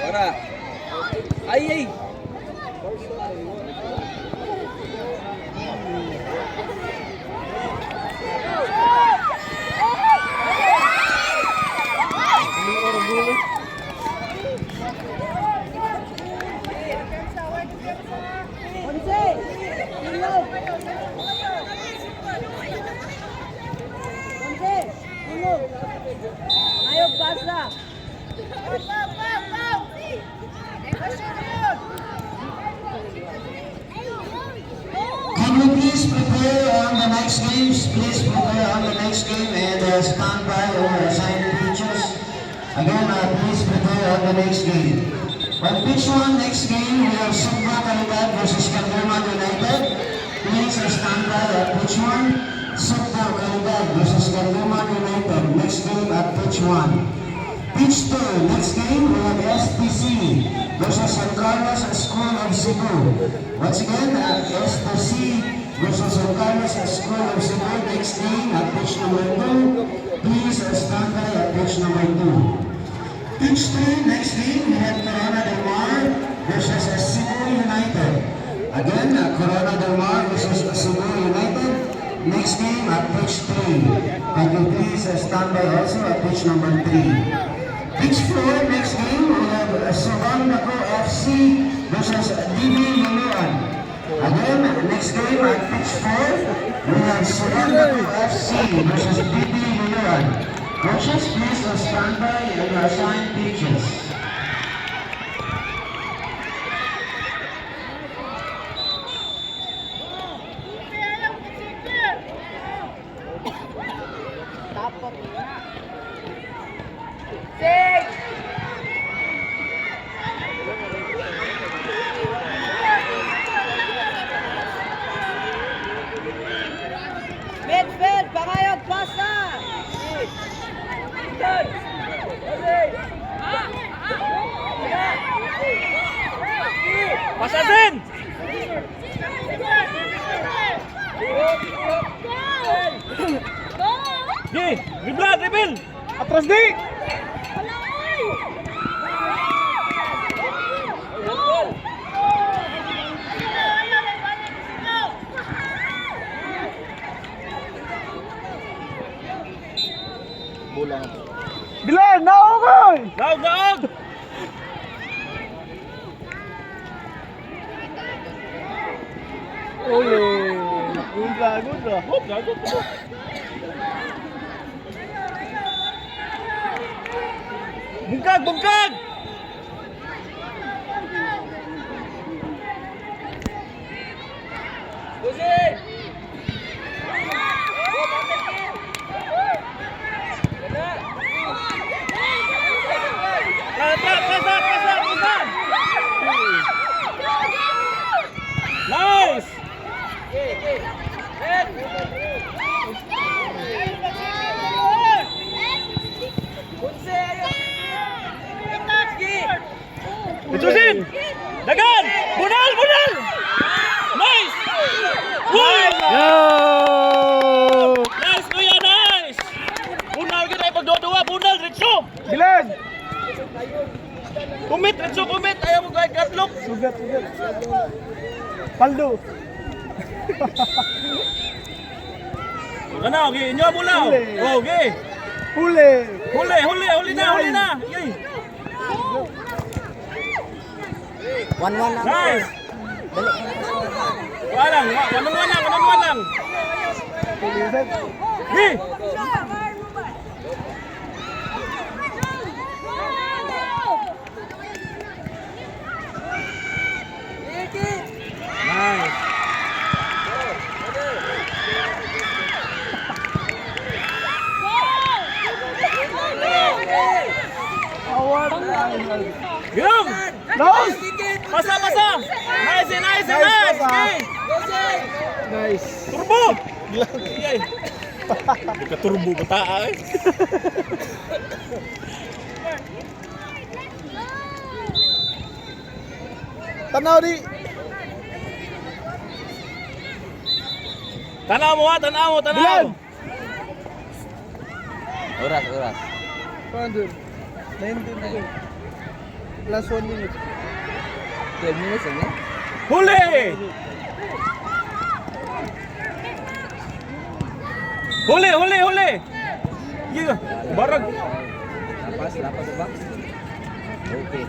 Ora. Ay, ay. Ayo pasa. Can you please prepare on the next games? Please prepare on the next game and stand by or assign pitches. Again, please prepare on the next game. On pitch 1, next game, we have Sugba Calidad versus Calderman United. Please stand by at pitch 1. Sugba Calidad versus Calderman United. Next game at pitch 1. Pitch 2, next game, we have STC versus San Carlos School of Cebu. Once again, STC versus San Carlos School of Cebu. Next game at pitch number 2. Please stand by at pitch number 2. Pitch 3, next game, we have Corona Del Mar versus Cebu United. Again, Corona Del Mar versus Cebu United. Next game at pitch 3. Can you please stand by also at pitch number 3. Pitch 4, next game, we have Subandaco FC versus DB Luluan. Again, next game at pitch 4, we have Subandaco FC versus DB Luluan. Coaches, please stand by and assign pitches. Midfield, pangayog pasa. Pasa din. Di, dribla, dribble. Atras di. Bilan, naog oy. Naog, naog. Ole, gunda, gunda. Gunda, gunda. Bungkag, bungkag. Nice! Itusin! Dagan! Bunal! Bunal! Nice! Nice! Nice, kuya! Nice! Bunal ka na ipagdua-dua! Bunal! Ritso! Bilan! Kumit! Ritso! Kumit! Ayaw mo kahit katlok! Sugat! Sugat! Paldo! Ano? Okay, inyo mo lang! Oh, okay! Huli! Huli! Huli! Huli na! Huli na! Yay! 1-1 lang. Nice! Dali. Walang! Walang lang! Walang lang! Hey! Nice! Yung! Nice! Pasa, pasa! Nice, nice, nice! Okay! Nice! Turbo! Yay! Ika-turbo ba taa eh? Tanaw di! Tanaw mo ha! Tanaw mo! Tanaw! Oras, oras. Paano? 19 na last 1 minute. 12 minutes ano? Huli! Huli, huli, huli! Iya, barag. Lapas sa box. Okay.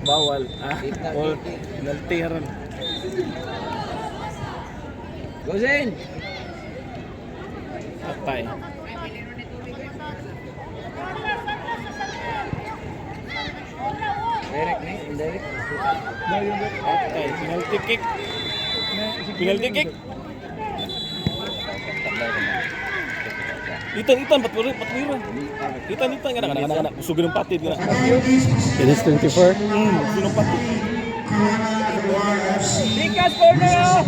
Bawal. All naltiran. Go Zen! Atay. Direct ni, indirect. Atay, penalty kick. Penalty kick. Itan patwira. Itan kana usugin ng patid kana. It is 24. Sunong patid. Tikas corner!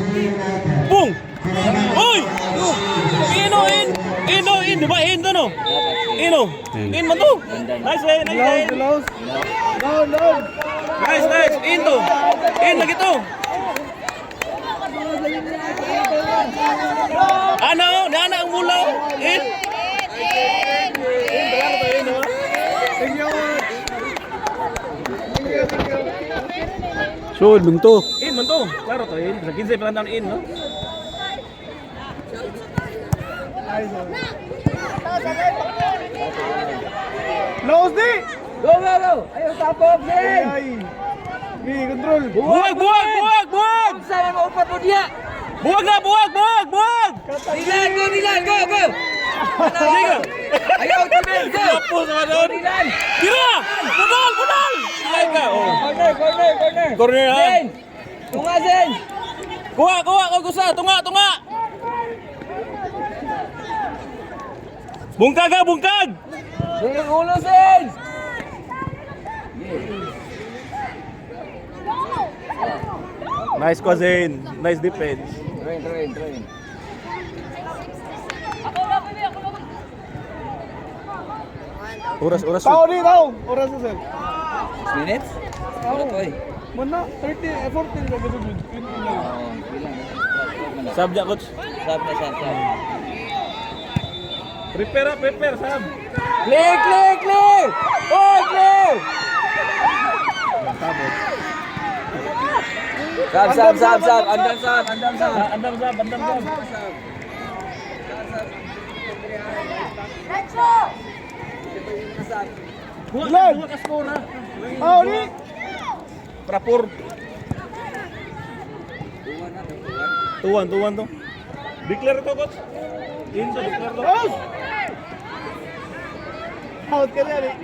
Boom! Oy! In, di ba? In to no? In man to. Nice. Nice. In to. In lagi to. Ano ang mula. In. Sud bunto. In man to. Klaro to in. Sa 15 pa lang in, no? Laos di. Go! Ayaw tapos Zen! Control. Buwag! Saan mo upat mo diya? Buwag! Dilan, go! Sige. Ayaw Dilan, go! Tapos naman doon. Dilan! Tira! Budal! Ay ka, oh. Corner! Corner, ha? Zen! Tunga Zen! Kuha! Gusa! Tunga! Bungkag! Zen, ulo Zen! Nice cousin. Nice defense. Train. Oras. Tao di tao. Oras na sir. 6 minutes? Ano to eh? Mana 30 14 ka gusto gud. Bilang. Sabja coach. Sab na. Prepare sab. Clear! Oh, clear! Sab. Andam sab. Buwag ka score ha. Tao di. Prapor. Tuwan to. Declare to coach. Declare to. Laos. Out ka na.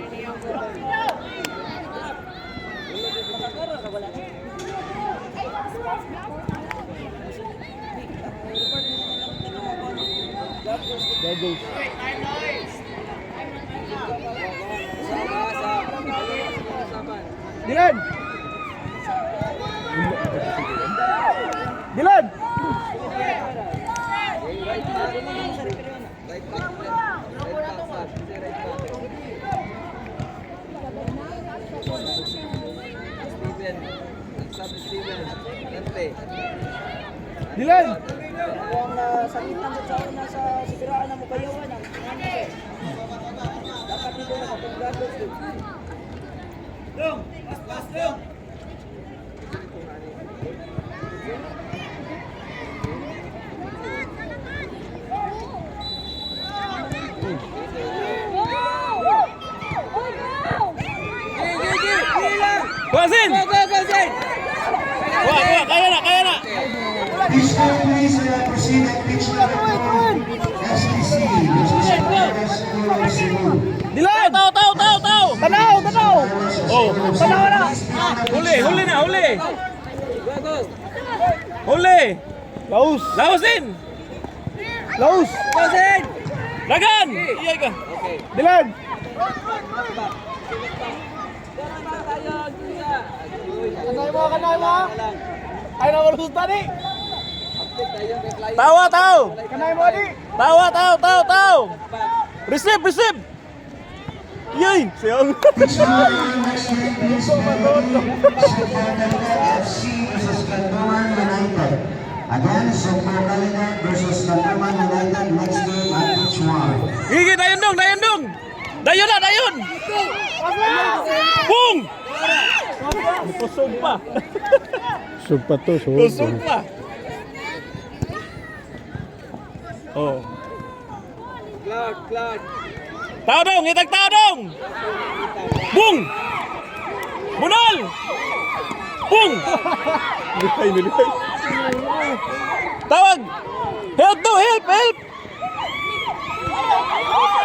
Dilan. Dilan. Ang sakitan sa una sa siguraan na mo kayawan ang dapat nito na kapagdagot ko. Cousin! Go, Zen! Kuha, kaya na. This time, please proceed at pitch number 4. STC versus Marquez Cebu. Dilan. Tao! Tanaw. Oh, Tanaw na. huli na. Go! Huli! Laos. Laosin! Laos. Go, Zen! Lagan! Iyay ka. Okay. Dilan. Kanay mo. Ay na ulos tadi. Tawa! Kanay mo di. Tawa! Receive! Yay! Siyang! Pitch number next game, please. FC versus Cantuman United. Again, Sumpo Calidad versus Cantuman United. Next game at pitch 1. Gigi, dayandong! Dayon na, dayon! Boom! Kusog pa. Sugpa to, Kusog pa. Oh. Clark. Tao dong, itag tao dong! Boom! Bunal! Boom! Nilipay. Tawag! Help to, help!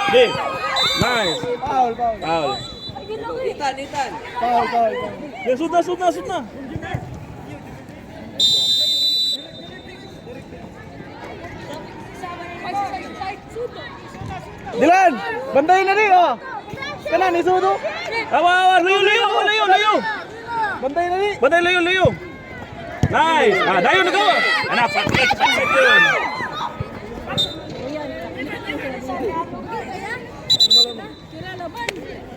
Okay. Nice. Foul. Foul. Foul. Ya, shoot na. Dilan! Bandayin na rin, oh! Kanan, isudo! Awa, layo. Bandayin na rin! Batay, layo. Nice. Dayon na ko. Anak, pakit yun.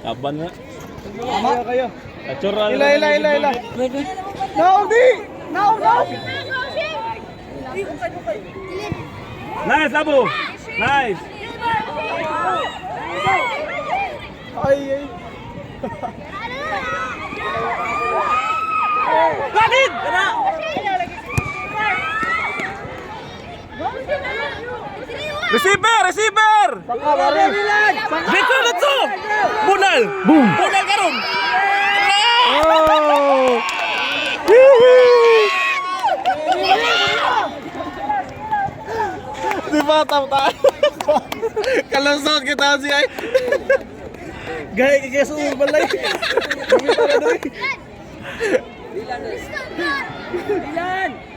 Kaban nga. Tama kayo. Natural. Ila. Naog! Nice, Labo. Nice. Ay. Gatid! Kana! Receiver! Baka, pare! Dito! Bunal! Boom! Bunal karon! Oh! Di ba tayo? Kalasot kita si ay. Gaya kaya sa balay.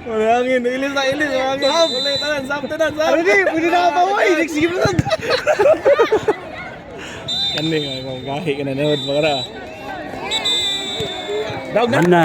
Malangin, ilis. Sab! Sab tanan. Ano di? Pwede na pa mo. Sige mo tan. Kani nga gahi ka na nahod para. Mana?